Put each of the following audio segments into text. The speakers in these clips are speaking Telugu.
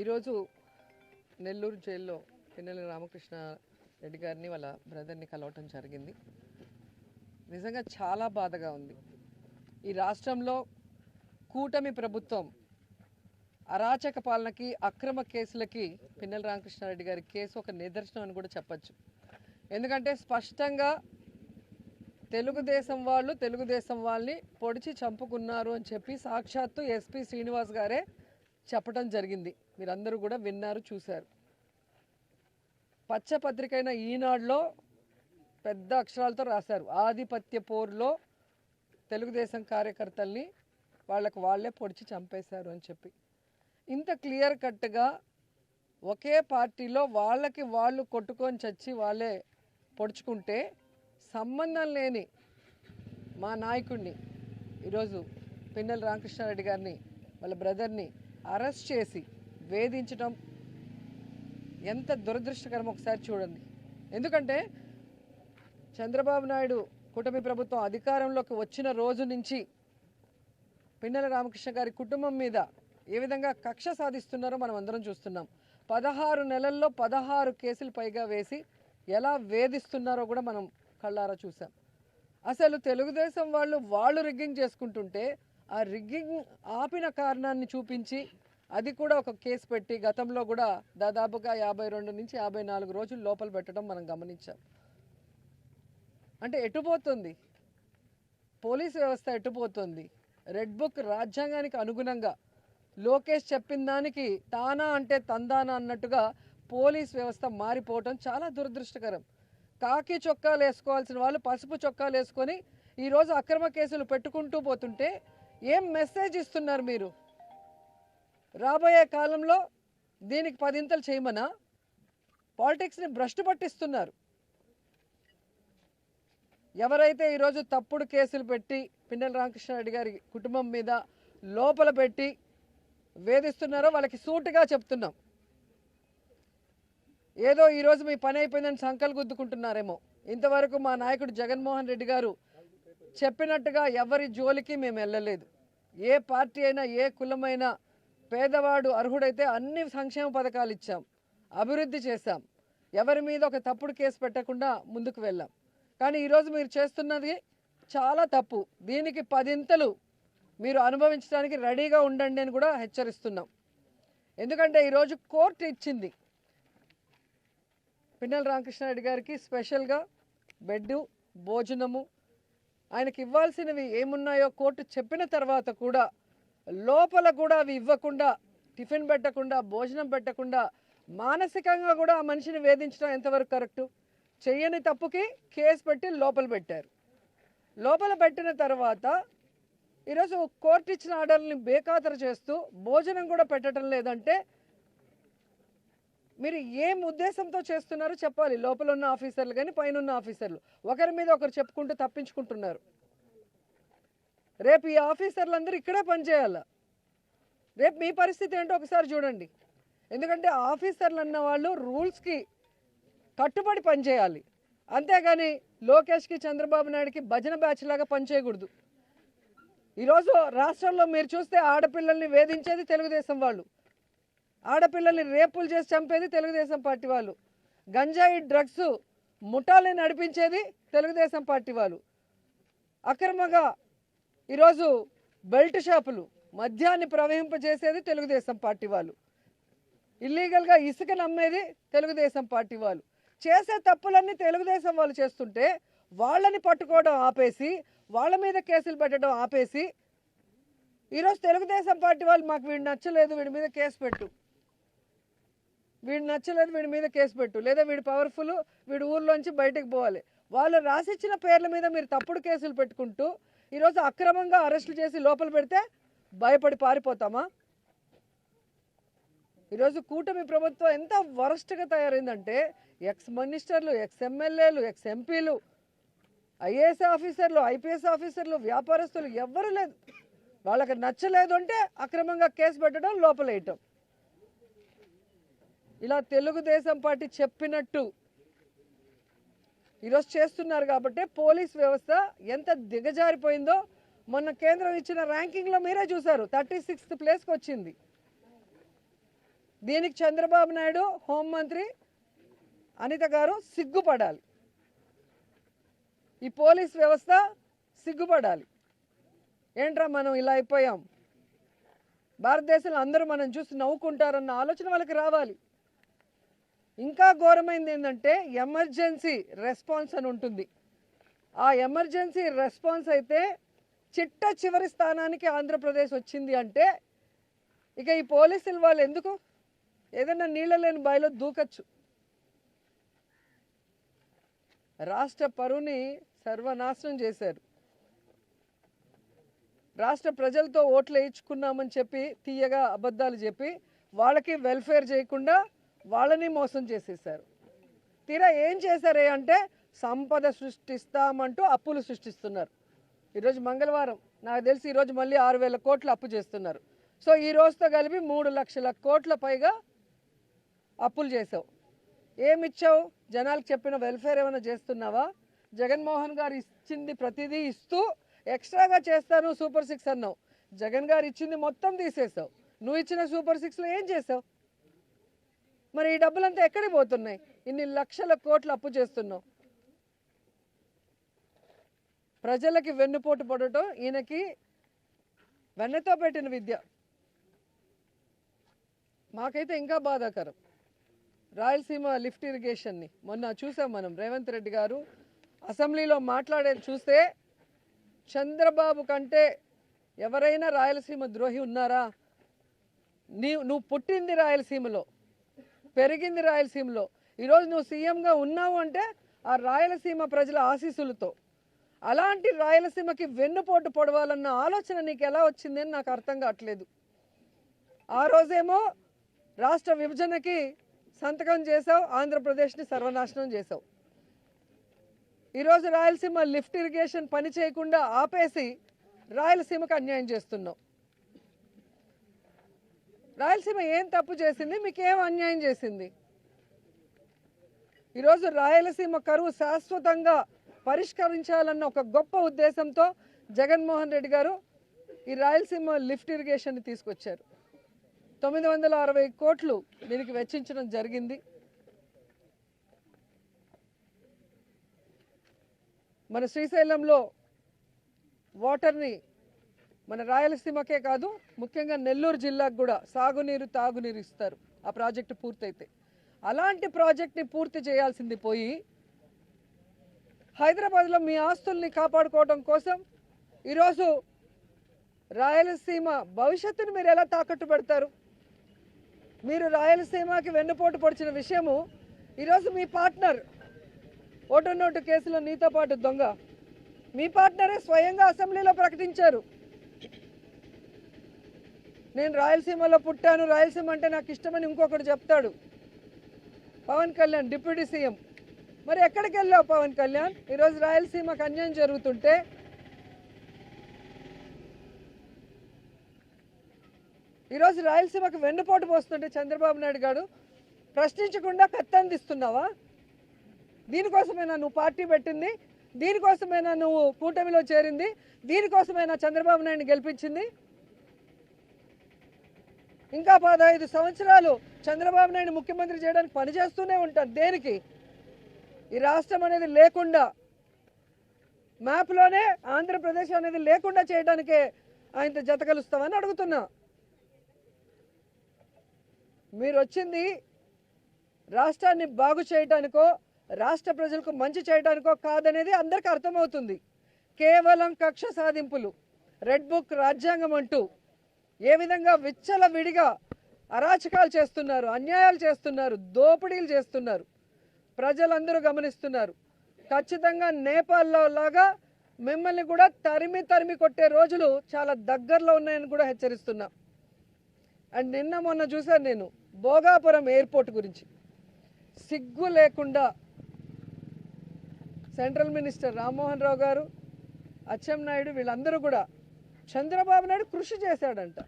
ఈరోజు నెల్లూరు జైల్లో పిన్నెల రామకృష్ణ రెడ్డి గారిని వాళ్ళ బ్రదర్ని కలవటం జరిగింది. నిజంగా చాలా బాధగా ఉంది. ఈ రాష్ట్రంలో కూటమి ప్రభుత్వం అరాచక పాలనకి, అక్రమ కేసులకి పిన్నెల రామకృష్ణారెడ్డి గారి కేసు ఒక నిదర్శనం అని కూడా చెప్పచ్చు. ఎందుకంటే స్పష్టంగా తెలుగుదేశం వాళ్ళని పొడిచి చంపుకున్నారు అని చెప్పి సాక్షాత్తు ఎస్పీ శ్రీనివాస్ గారే చెప్పడం జరిగింది. మీరందరూ కూడా విన్నారు, చూశారు. పచ్చపత్రికైన ఈనాడులో పెద్ద అక్షరాలతో రాశారు, ఆధిపత్య పోరులో తెలుగుదేశం కార్యకర్తల్ని వాళ్ళకు వాళ్ళే పొడిచి చంపేశారు అని చెప్పి. ఇంత క్లియర్ కట్గా ఒకే పార్టీలో వాళ్ళకి వాళ్ళు కొట్టుకొని చచ్చి వాళ్ళే పొడుచుకుంటే సంబంధం లేని మా నాయకుడిని ఈరోజు పిన్నెల రామకృష్ణారెడ్డి గారిని వాళ్ళ బ్రదర్ని అరెస్ట్ చేసి వేధించడం ఎంత దురదృష్టకరం ఒకసారి చూడండి. ఎందుకంటే చంద్రబాబు నాయుడు కూటమి ప్రభుత్వం అధికారంలోకి వచ్చిన రోజు నుంచి పిన్నెల రామకృష్ణ గారి కుటుంబం మీద ఏ విధంగా కక్ష సాధిస్తున్నారో మనం అందరం చూస్తున్నాం. 16 నెలల్లో 16 కేసులు పైగా వేసి ఎలా వేధిస్తున్నారో కూడా మనం కళ్ళారా చూసాం. అసలు తెలుగుదేశం వాళ్ళు రిగ్గింగ్ చేసుకుంటుంటే ఆ రిగ్గింగ్ ఆపిన కారణాన్ని చూపించి అది కూడా ఒక కేసు పెట్టి గతంలో కూడా దాదాపుగా 52 నుంచి 54 రోజులు లోపల పెట్టడం మనం గమనించాం. అంటే ఎటుపోతుంది పోలీసు వ్యవస్థ, ఎటుపోతుంది? రెడ్ బుక్ రాజ్యాంగానికి అనుగుణంగా లోకేష్ చెప్పిన దానికి తానా అంటే తందానా అన్నట్టుగా పోలీస్ వ్యవస్థ మారిపోవటం చాలా దురదృష్టకరం. కాకి చొక్కాలు వేసుకోవాల్సిన వాళ్ళు పసుపు చొక్కాలు వేసుకొని ఈరోజు అక్రమ కేసులు పెట్టుకుంటూ పోతుంటే ఏం మెసేజ్ ఇస్తున్నారు మీరు? రాబోయే కాలంలో దీనికి 10 ఇంతలు చేయమనా? పాలిటిక్స్ని భ్రష్టు పట్టిస్తున్నారు. ఎవరైతే ఈరోజు తప్పుడు కేసులు పెట్టి పిన్నెల రామకృష్ణారెడ్డి గారి కుటుంబం మీద లోపల పెట్టి వేధిస్తున్నారో వాళ్ళకి సూటిగా చెప్తున్నాం. ఏదో ఈరోజు మీ పని అయిపోయిందని సంకలు గుద్దుకుంటున్నారేమో. ఇంతవరకు మా నాయకుడు జగన్మోహన్ రెడ్డి గారు చెప్పినట్టుగా ఎవరి జోలికి మేము వెళ్ళలేదు. ఏ పార్టీ అయినా, ఏ కులమైనా, పేదవాడు అర్హుడైతే అన్ని సంక్షేమ పథకాలు ఇచ్చాం, అభివృద్ధి చేశాం, ఎవరి మీద ఒక తప్పుడు కేసు పెట్టకుండా ముందుకు వెళ్ళాం. కానీ ఈరోజు మీరు చేస్తున్నది చాలా తప్పు. దీనికి 10 ఇంతలు మీరు అనుభవించడానికి రెడీగా ఉండండి అని కూడా హెచ్చరిస్తున్నాం. ఎందుకంటే ఈరోజు కోర్టు ఇచ్చింది పిన్నెల రామకృష్ణారెడ్డి గారికి స్పెషల్గా బెడ్డు, భోజనము, ఆయనకి ఇవ్వాల్సినవి ఏమున్నాయో కోర్టు చెప్పిన తర్వాత కూడా లోపల కూడా అవి ఇవ్వకుండా, టిఫిన్ పెట్టకుండా, భోజనం పెట్టకుండా మానసికంగా కూడా ఆ మనిషిని వేధించడం ఎంతవరకు కరెక్టు? చెయ్యని తప్పుకి కేసు పెట్టి లోపల పెట్టారు. లోపల పెట్టిన తర్వాత ఈరోజు కోర్టు ఇచ్చిన ఆర్డర్ని బేఖాతరు చేస్తూ భోజనం కూడా పెట్టడం లేదంటే మీరు ఏం ఉద్దేశంతో చేస్తున్నారో చెప్పాలి. లోపల ఉన్న ఆఫీసర్లు కానీ పైన ఉన్న ఆఫీసర్లు ఒకరి మీద ఒకరు చెప్పుకుంటూ తప్పించుకుంటున్నారు. రేపు ఈ ఆఫీసర్లందరూ ఇక్కడే పనిచేయాల. రేపు మీ పరిస్థితి ఏంటో ఒకసారి చూడండి. ఎందుకంటే ఆఫీసర్లు అన్న వాళ్ళు రూల్స్కి కట్టుబడి పనిచేయాలి. అంతేగాని లోకేష్కి, చంద్రబాబు నాయుడుకి భజన బ్యాచ్ లాగా పనిచేయకూడదు. ఈరోజు రాష్ట్రంలో మీరు చూస్తే ఆడపిల్లల్ని వేధించేది తెలుగుదేశం వాళ్ళు, ఆడపిల్లల్ని రేపులు చేసి చంపేది తెలుగుదేశం పార్టీ వాళ్ళు, గంజాయి డ్రగ్స్ ముఠాలని నడిపించేది తెలుగుదేశం పార్టీ వాళ్ళు, అక్రమంగా ఈరోజు బెల్ట్ షాపులు మద్యాన్ని ప్రవహింపజేసేది తెలుగుదేశం పార్టీ వాళ్ళు, ఇల్లీగల్గా ఇసుక నమ్మేది తెలుగుదేశం పార్టీ వాళ్ళు. చేసే తప్పులన్నీ తెలుగుదేశం వాళ్ళు చేస్తుంటే వాళ్ళని పట్టుకోవడం ఆపేసి, వాళ్ళ మీద కేసులు పెట్టడం ఆపేసి ఈరోజు తెలుగుదేశం పార్టీ వాళ్ళు మాకు వీడు నచ్చలేదు, వీడి మీద కేసు పెట్టు, వీడు నచ్చలేదు, వీడి మీద కేసు పెట్టు, లేదా వీడు పవర్ఫుల్, వీడు ఊర్లోంచి బయటకు పోవాలి. వాళ్ళు రాసిచ్చిన పేర్ల మీద మీరు తప్పుడు కేసులు పెట్టుకుంటూ ఈరోజు అక్రమంగా అరెస్టులు చేసి లోపల పెడితే భయపడి పారిపోతామా? ఈరోజు కూటమి ప్రభుత్వం ఎంత వరస్ట్గా తయారైందంటే ఎక్స్ మినిస్టర్లు, ఎక్స్ ఎమ్మెల్యేలు, ఎక్స్ ఎంపీలు, ఐఏఎస్ ఆఫీసర్లు, ఐపీఎస్ ఆఫీసర్లు, వ్యాపారస్తులు ఎవ్వరూ లేదు. వాళ్ళకి నచ్చలేదు అంటే అక్రమంగా కేసు పెట్టడం, లోపలేయటం. ఇలా తెలుగుదేశం పార్టీ చెప్పినట్టు ఈరోజు చేస్తున్నారు. కాబట్టి పోలీస్ వ్యవస్థ ఎంత దిగజారిపోయిందో మొన్న కేంద్రం ఇచ్చిన ర్యాంకింగ్లో మీరే చూశారు. 36th ప్లేస్కి వచ్చింది. దీనికి చంద్రబాబు నాయుడు హోంమంత్రి అనిత గారు సిగ్గుపడాలి. ఈ పోలీస్ వ్యవస్థ సిగ్గుపడాలి. ఏంట్రా మనం ఇలా అయిపోయాం, భారతదేశంలో అందరూ మనం చూసి నవ్వుకుంటారన్న ఆలోచన వాళ్ళకి రావాలి. ఇంకా ఘోరమైంది ఏంటంటే ఎమర్జెన్సీ రెస్పాన్స్ అని ఉంటుంది. ఆ ఎమర్జెన్సీ రెస్పాన్స్ అయితే చిట్ట చివరి స్థానానికి ఆంధ్రప్రదేశ్ వచ్చింది అంటే ఇక ఈ పోలీసులు వాళ్ళు ఎందుకు ఏదైనా నీళ్ళ లేని బావిలో దూకచ్చు. రాష్ట్ర పరువుని సర్వనాశనం చేశారు. రాష్ట్ర ప్రజలతో ఓట్లు వేయించుకున్నామని చెప్పి తీయగా అబద్ధాలు చెప్పి వాళ్ళకి వెల్ఫేర్ చేయకుండా వాళ్ళని మోసం చేసేసారు. తీరా ఏం చేశారే అంటే సంపద సృష్టిస్తామంటూ అప్పులు సృష్టిస్తున్నారు. ఈరోజు మంగళవారం నాకు తెలిసి ఈరోజు మళ్ళీ 6,000 కోట్లు అప్పు చేస్తున్నారు. సో ఈ రోజుతో కలిపి 3 లక్షల కోట్ల పైగా అప్పులు చేసావు. ఏమిచ్చావు? జనాలకు చెప్పిన వెల్ఫేర్ ఏమైనా చేస్తున్నావా? జగన్మోహన్ గారు ఇచ్చింది ప్రతిదీ ఇస్తూ ఎక్స్ట్రాగా చేస్తాను సూపర్ 6 అన్నావు. జగన్ గారు ఇచ్చింది మొత్తం తీసేసావు. నువ్వు ఇచ్చిన సూపర్ 6లో ఏం చేసావు? మరి ఈ డబ్బులంతా ఎక్కడికి పోతున్నాయి? ఇన్ని లక్షల కోట్లు అప్పు చేస్తున్నావు. ప్రజలకి వెన్నుపోటు పడటం ఈయనకి వెన్నతో పెట్టిన విద్య. మాకైతే ఇంకా బాధాకరం. రాయలసీమ లిఫ్ట్ ఇరిగేషన్ని మొన్న చూసాం మనం. రేవంత్ రెడ్డి గారు అసెంబ్లీలో మాట్లాడేది చూస్తే చంద్రబాబు కంటే ఎవరైనా రాయలసీమ ద్రోహి ఉన్నారా? నువ్వు పుట్టింది రాయలసీమలో, పెరిగింది రాయలసీమలో. ఈరోజు నువ్వు సీఎంగా ఉన్నావు అంటే ఆ రాయలసీమ ప్రజల ఆశీస్సులతో. అలాంటి రాయలసీమకి వెన్నుపోటు పొడవాలన్న ఆలోచన నీకు ఎలా వచ్చిందని నాకు అర్థం కావట్లేదు. ఆ రోజేమో రాష్ట్ర విభజనకి సంతకం చేసావు, ఆంధ్రప్రదేశ్ని సర్వనాశనం చేసావు. ఈరోజు రాయలసీమ లిఫ్ట్ ఇరిగేషన్ పని చేయకుండా ఆపేసి రాయలసీమకు అన్యాయం చేస్తున్నావు. రాయలసీమ ఏం తప్పు చేసింది? మీకేం అన్యాయం చేసింది? ఈరోజు రాయలసీమ కరువు శాశ్వతంగా పరిష్కరించాలన్న ఒక గొప్ప ఉద్దేశంతో జగన్మోహన్ రెడ్డి గారు ఈ రాయలసీమ లిఫ్ట్ ఇరిగేషన్ తీసుకొచ్చారు. 960 కోట్లు దీనికి వెచ్చించడం జరిగింది. మన శ్రీశైలంలో వాటర్ని మన రాయలసీమకే కాదు ముఖ్యంగా నెల్లూరు జిల్లాకు కూడా సాగునీరు తాగునీరు ఇస్తారు ఆ ప్రాజెక్టు పూర్తయితే. అలాంటి ప్రాజెక్ట్ని పూర్తి చేయాల్సింది పోయి హైదరాబాద్లో మీ ఆస్తుల్ని కాపాడుకోవడం కోసం ఈరోజు రాయలసీమ భవిష్యత్తుని మీరు ఎలా తాకట్టు పెడతారు? మీరు రాయలసీమకి వెన్నుపోటు పొడిచిన విషయము ఈరోజు మీ పార్ట్నర్ ఓటు నోటు కేసులో నీతో పాటు దొంగ మీ పార్ట్నరే స్వయంగా అసెంబ్లీలో ప్రకటించారు. నేను రాయలసీమలో పుట్టాను, రాయలసీమ అంటే నాకు ఇష్టమని ఇంకొకటి చెప్తాడు. Pawan Kalyan deputy CM. మరి ఎక్కడికి వెళ్ళావు పవన్ కళ్యాణ్? ఈరోజు రాయలసీమకు అన్యాయం జరుగుతుంటే ఈరోజు రాయలసీమకు వెన్నుపోటు పోస్తుంటే చంద్రబాబు నాయుడు గారు ప్రశ్నించకుండా కత్తందిస్తున్నావా? దీనికోసమేనా నువ్వు పార్టీ పెట్టింది? దీనికోసమేనా నువ్వు కూటమిలో చేరింది? దీనికోసమేనా చంద్రబాబు నాయుడిని గెలిపించింది? ఇంకా 15 సంవత్సరాలు చంద్రబాబు నాయుడు ముఖ్యమంత్రి చేయడానికి పనిచేస్తూనే ఉంటారు. దేనికి? ఈ రాష్ట్రం అనేది లేకుండా, మ్యాప్లోనే ఆంధ్రప్రదేశ్ అనేది లేకుండా చేయడానికే ఆయనతో జత కలుస్తామని అడుగుతున్నా. మీరు వచ్చింది రాష్ట్రాన్ని బాగు చేయడానికో రాష్ట్ర ప్రజలకు మంచి చేయడానికో కాదనేది అందరికీ అర్థమవుతుంది. కేవలం కక్ష సాధింపులు, రెడ్ బుక్ రాజ్యాంగం అంటూ ఏ విధంగా విచ్చలవిడిగా అరాచకాలు చేస్తున్నారు, అన్యాయాలు చేస్తున్నారు, దోపిడీలు చేస్తున్నారు ప్రజలందరూ గమనిస్తున్నారు. ఖచ్చితంగా నేపాల్లో లాగా మిమ్మల్ని కూడా తరిమి కొట్టే రోజులు చాలా దగ్గరలో ఉన్నాయని కూడా హెచ్చరిస్తున్నా. అండ్ నిన్న మొన్న చూశాను నేను భోగాపురం ఎయిర్పోర్ట్ గురించి. సిగ్గు లేకుండా సెంట్రల్ మినిస్టర్ రామ్మోహన్ రావు గారు, అచ్చెన్నాయుడు వీళ్ళందరూ కూడా చంద్రబాబు నాయుడు కృషి చేశాడంట.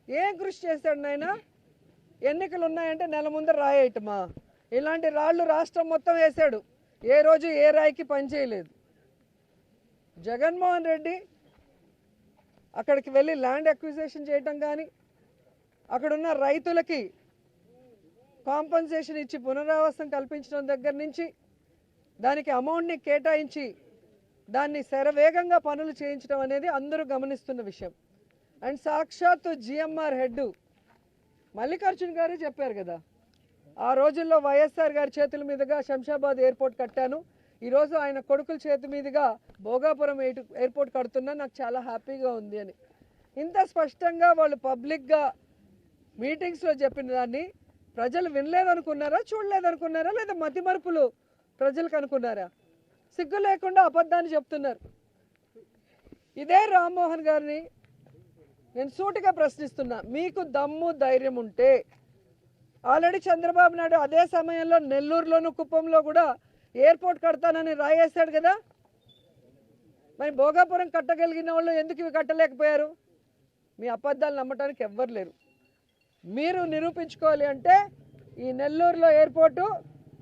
ఏం కృషి చేశాడు నాయన? ఎన్నికలు ఉన్నాయంటే నెల ముందర రాయేయటమా? ఇలాంటి రాళ్ళు రాష్ట్రం మొత్తం వేశాడు. ఏ రోజు ఏ రాయికి పనిచేయలేదు. జగన్మోహన్ రెడ్డి అక్కడికి వెళ్ళి ల్యాండ్ అక్విజిషన్ చేయటం కానీ, అక్కడున్న రైతులకి కాంపన్సేషన్ ఇచ్చి పునరావాసం కల్పించడం దగ్గర నుంచి దానికి అమౌంట్ని కేటాయించి దాన్ని శరవేగంగా పనులు చేయించడం అనేది అందరూ గమనిస్తున్న విషయం. అండ్ సాక్షాత్తు జిఎంఆర్ హెడ్ మల్లికార్జున్ గారే చెప్పారు కదా, ఆ రోజుల్లో వైఎస్ఆర్ గారి చేతుల మీదుగా శంషాబాద్ ఎయిర్పోర్ట్ కట్టాను, ఈరోజు ఆయన కొడుకుల చేతి మీదుగా భోగాపురం ఎయిర్పోర్ట్ కడుతున్నా, నాకు చాలా హ్యాపీగా ఉంది అని. ఇంత స్పష్టంగా వాళ్ళు పబ్లిక్గా మీటింగ్స్లో చెప్పిన దాన్ని ప్రజలు వినలేదనుకున్నారా, చూడలేదనుకున్నారా, లేదా మతిమరుపులు ప్రజలకు అనుకున్నారా? సిగ్గు లేకుండా అబద్ధాన్ని చెప్తున్నారు. ఇదే రామ్మోహన్ గారిని నేను సూటిగా ప్రశ్నిస్తున్నా, మీకు దమ్ము ధైర్యం ఉంటే ఆల్రెడీ చంద్రబాబు నాయుడు అదే సమయంలో నెల్లూరులోను కుప్పంలో కూడా ఎయిర్పోర్ట్ కడతానని రాయేశాడు కదా, మరి భోగాపురం కట్టగలిగిన వాళ్ళు ఎందుకు ఇవి కట్టలేకపోయారు? మీ అబద్ధాలు నమ్మటానికి ఎవ్వరు లేరు. మీరు నిరూపించుకోవాలి అంటే ఈ నెల్లూరులో ఎయిర్పోర్టు,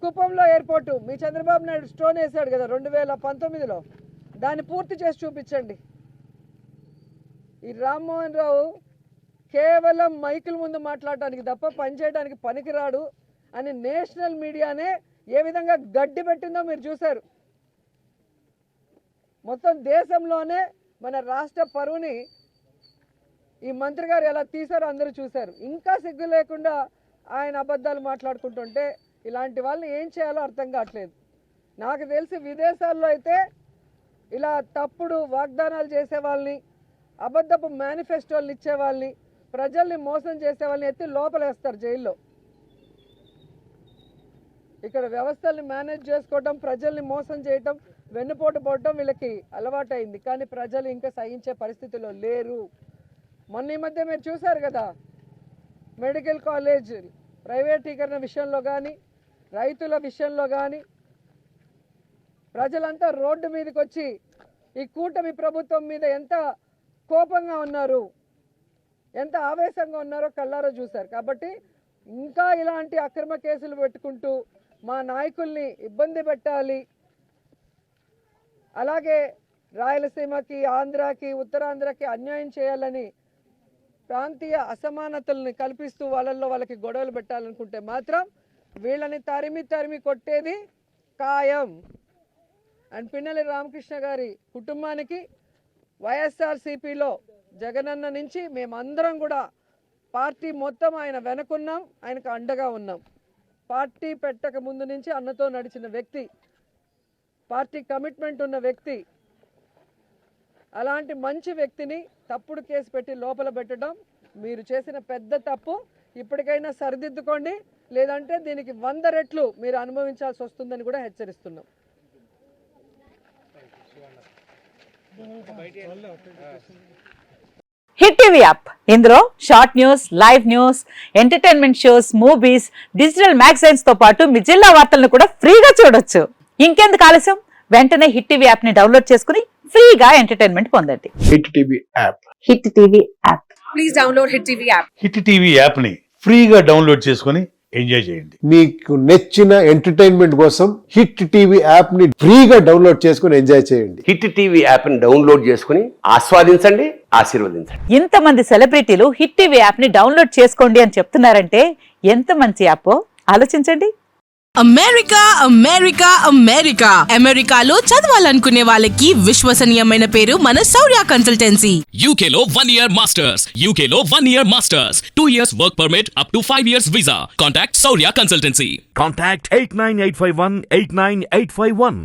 కుప్పంలో ఎయిర్పోర్టు మీ చంద్రబాబు నాయుడు స్టోన్ వేశాడు కదా 2019లో, దాన్ని పూర్తి చేసి చూపించండి. ఈ రామ్మోహన్ రావు కేవలం మైకుల ముందు మాట్లాడటానికి తప్ప పనిచేయడానికి పనికిరాడు అని నేషనల్ మీడియానే ఏ విధంగా గడ్డి పెట్టిందో మీరు చూశారు. మొత్తం దేశంలోనే మన రాష్ట్ర పరువుని ఈ మంత్రి గారు ఎలా తీశారో అందరూ చూశారు. ఇంకా సిగ్గు లేకుండా ఆయన అబద్ధాలు మాట్లాడుకుంటుంటే ఇలాంటి వాళ్ళని ఏం చేయాలో అర్థం కావట్లేదు. నాకు తెలిసి విదేశాల్లో అయితే ఇలా తప్పుడు వాగ్దానాలు చేసే వాళ్ళని, అబద్ధపు మేనిఫెస్టోలు ఇచ్చే వాళ్ళని, ప్రజల్ని మోసం చేసే వాళ్ళని ఎత్తి లోపలేస్తారు జైల్లో. ఇక్కడ వ్యవస్థల్ని మేనేజ్ చేసుకోవటం, ప్రజల్ని మోసం చేయటం, వెన్నుపోటు పోవటం వీళ్ళకి అలవాటైంది. కానీ ప్రజలు ఇంకా సహించే పరిస్థితిలో లేరు. మొన్న ఈ మధ్య మీరు చూశారు కదా, మెడికల్ కాలేజ్ ప్రైవేటీకరణ విషయంలో కానీ, రైతుల విషయంలో కానీ ప్రజలంతా రోడ్డు మీదకి వచ్చి ఈ కూటమి ప్రభుత్వం మీద ఎంత కోపంగా ఉన్నారు, ఎంత ఆవేశంగా ఉన్నారో కళ్ళారో చూశారు. కాబట్టి ఇంకా ఇలాంటి అక్రమ కేసులు పెట్టుకుంటూ మా నాయకుల్ని ఇబ్బంది పెట్టాలి, అలాగే రాయలసీమకి, ఆంధ్రాకి, ఉత్తరాంధ్రకి అన్యాయం చేయాలని ప్రాంతీయ అసమానతల్ని కల్పిస్తూ వాళ్ళకి గొడవలు పెట్టాలనుకుంటే మాత్రం వీళ్ళని తరిమి కొట్టేది ఖాయం. అండ్ పిన్నెల్లి రామకృష్ణ గారి కుటుంబానికి వైఎస్ఆర్సీపీలో జగనన్న నుంచి మేమందరం కూడా పార్టీ మొత్తం ఆయన వెనకున్నాం, ఆయనకు అండగా ఉన్నాం. పార్టీ పెట్టక ముందు నుంచి అన్నతో నడిచిన వ్యక్తి, పార్టీ కమిట్మెంట్ ఉన్న వ్యక్తి. అలాంటి మంచి వ్యక్తిని తప్పుడు కేసు పెట్టి లోపల పెట్టడం మీరు చేసిన పెద్ద తప్పు. ఇప్పటికైనా సరిదిద్దుకోండి, లేదంటే దీనికి 100 రెట్లు మీరు అనుభవించాల్సి వస్తుందని కూడా హెచ్చరిస్తున్నాం. హిట్ టీవీ యాప్, ఇందులో short news, live news, entertainment shows, movies, digital magazines తో పాటు మీ జిల్లా వార్తలను కూడా ఫ్రీగా చూడొచ్చు. ఇంకెందుకు ఆలస్యం, వెంటనే హిట్ టీవీ యాప్ ని డౌన్లోడ్ చేసుకుని ఫ్రీగా ఎంటర్టైన్మెంట్ పొందండి. Hit TV app, hit TV app, please download hit TV app. Hit TV app ని ఫ్రీగా డౌన్లోడ్ చేసుకుని ఎంజాయ్ చేయండి. మీకు నచ్చిన ఎంటర్టైన్మెంట్ కోసం హిట్ టీవీ యాప్ ని ఫ్రీగా డౌన్లోడ్ చేసుకుని ఎంజాయ్ చేయండి. హిట్ టీవీ యాప్ ని డౌన్లోడ్ చేసుకుని ఆస్వాదించండి, ఆశీర్వదించండి. ఇంతమంది సెలబ్రిటీలు హిట్ టీవీ యాప్ ని డౌన్లోడ్ చేసుకోండి అని చెప్తున్నారంటే ఎంత మంచి యాప్ ఆలోచించండి. అమెరికా అమెరికా అమెరికా అమెరికాలో చదవాలనుకునే వాళ్ళకి విశ్వసనీయమైన పేరు మన శౌర్య కన్సల్టెన్సీ. UK లో 1 year masters, UK లో 1 year masters, 2 years work permit up to 5 years visa. Contact Saurya Consultancy. Contact 89851 89851.